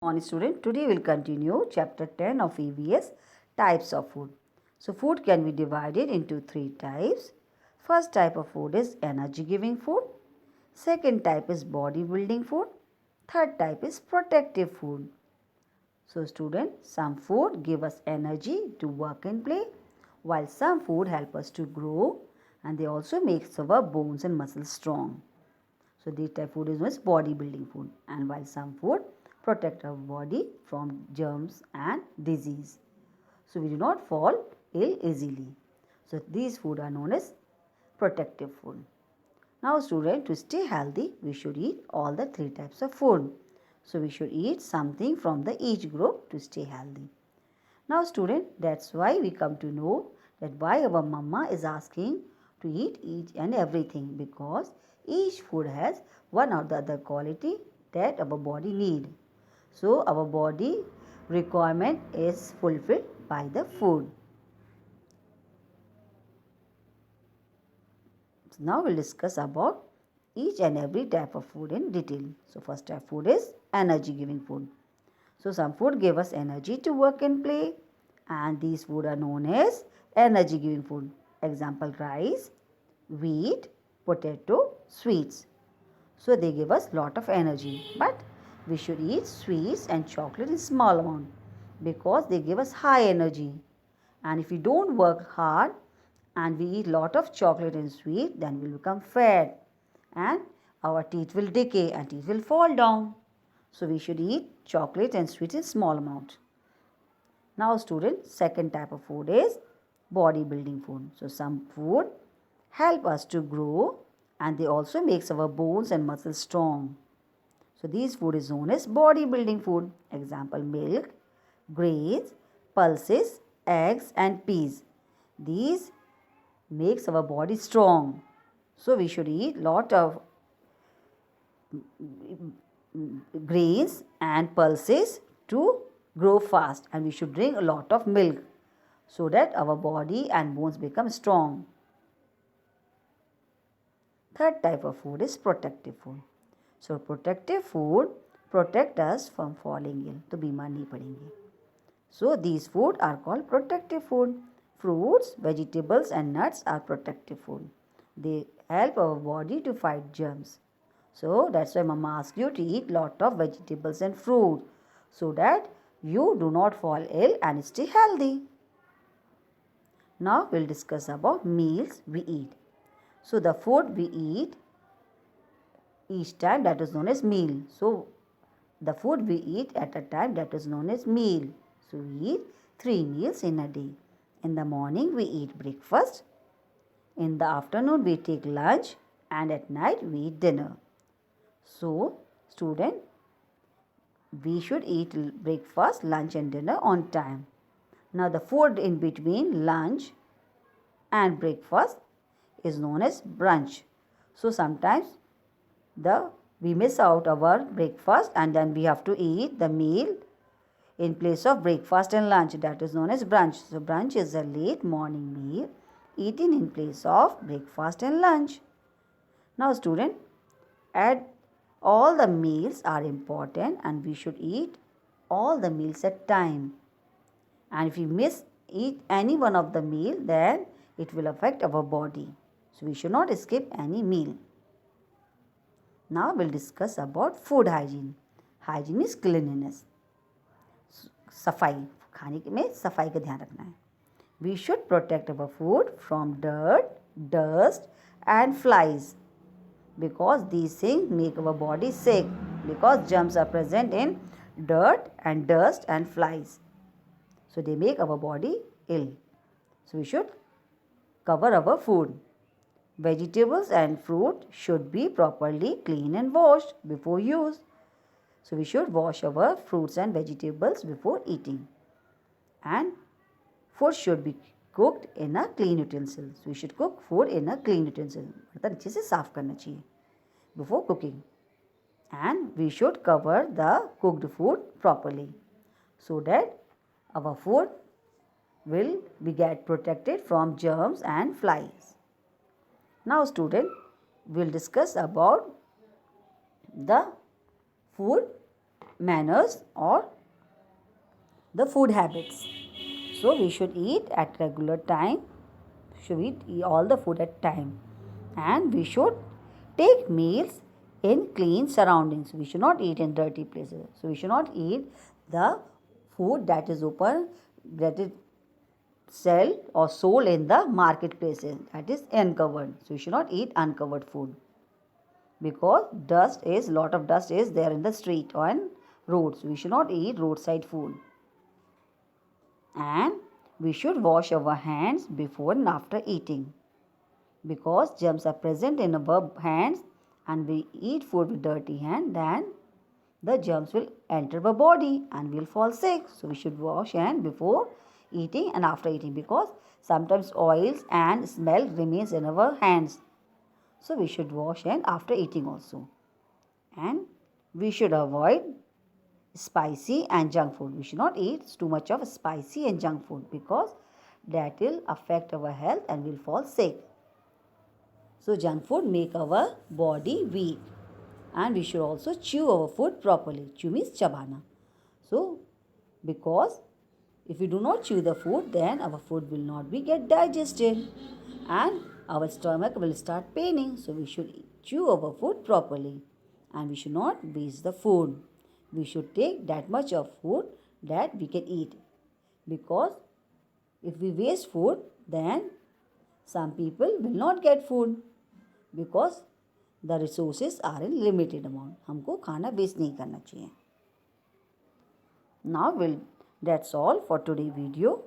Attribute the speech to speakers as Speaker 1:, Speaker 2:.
Speaker 1: On student, today we'll continue chapter 10 of EVS, types of food. So food can be divided into three types. First type of food is energy giving food. Second type is body building food. Third type is protective food. So student, some food give us energy to work and play, while some food help us to grow, and they also makes our bones and muscles strong. So this type of food is known as body building food, and while some food protect our body from germs and disease. So we do not fall ill easily. So these food are known as protective food. Now student, to stay healthy, we should eat all the three types of food. So we should eat something from the each group to stay healthy. Now student, that's why we come to know that why our mama is asking to eat each and everything, because each food has one or the other quality that our body need. So our body requirement is fulfilled by the food. So now we'll discuss about each and every type of food in detail. So first type of food is energy giving food. So some food give us energy to work and play, and these food are known as energy giving food. Example, rice, wheat, potato, sweets. So they give us lot of energy, but we should eat sweets and chocolate in small amount because they give us high energy. And if we don't work hard and we eat lot of chocolate and sweet, then we'll become fat and our teeth will decay and teeth will fall down. So we should eat chocolate and sweet in small amount. Now student, second type of food is body building food. So some food help us to grow, and they also makes our bones and muscles strong. So these food is known as body building food. Example, milk, grains, pulses, eggs and peas. These makes our body strong. So we should eat lot of grains and pulses to grow fast, and we should drink a lot of milk so that our body and bones become strong. Third type of food is protective food. So protective food protect us from falling ill, तो बीमार नहीं पड़ेंगे. So these food are called protective food. Fruits, vegetables and nuts are protective food. They help our body to fight germs. So that's why mama asks you to eat lot of vegetables and fruit so that you do not fall ill and stay healthy. Now we'll discuss about meals we eat. So the food we eat each time, that is known as meal. So the food we eat at a time, that is known as meal. So we eat 3 meals in a day. In the morning we eat breakfast, in the afternoon we take lunch, and at night we eat dinner. So student, we should eat breakfast, lunch and dinner on time. Now the food in between lunch and breakfast is known as brunch. So sometimes we miss out our breakfast and then we have to eat the meal in place of breakfast and lunch, that is known as brunch. So brunch is a late morning meal eaten in place of breakfast and lunch. Now student, all the meals are important and we should eat all the meals at time. And if we eat any one of the meal, then it will affect our body. So we should not skip any meal. Now we'll discuss about food hygiene. Hygiene is cleanliness. सफाई, खाने में सफाई का ध्यान रखना है. We should protect our food from dirt, dust and flies, because these things make our body sick, because germs are present in dirt and dust and flies. So they make our body ill. So we should cover our food. Vegetables and fruit should be properly cleaned and washed before use. So we should wash our fruits and vegetables before eating. And food should be cooked in a clean utensil. So we should cook food in a clean utensil. मतलब अच्छे से साफ करना चाहिए before cooking. And we should cover the cooked food properly so that our food will be get protected from germs and flies. Now student, we'll discuss about the food manners or the food habits. So we should eat at regular time. Should eat all the food at time, and we should take meals in clean surroundings. We should not eat in dirty places. So we should not eat the food that is open, that is sell or sold in the marketplaces, that is uncovered. So we should not eat uncovered food, because lot of dust is there in the street or on roads. We should not eat roadside food. And we should wash our hands before and after eating, because germs are present in our hands, and we eat food with dirty hand, then the germs will enter our body and we'll fall sick. So we should wash hand before eating and after eating, because sometimes oils and smell remains in our hands. So we should wash hand after eating also. And we should avoid spicy and junk food. We should not eat too much of spicy and junk food, because that will affect our health and we'll fall sick. So junk food make our body weak. And we should also chew our food properly. Chew means chabana. So because if we do not chew the food, then our food will not be get digested and our stomach will start paining. So we should chew our food properly, and we should not waste the food. We should take that much of food that we can eat, because if we waste food, then some people will not get food, because the resources are in limited amount. हमको खाना waste नहीं करना चाहिए. Now that's all for today video.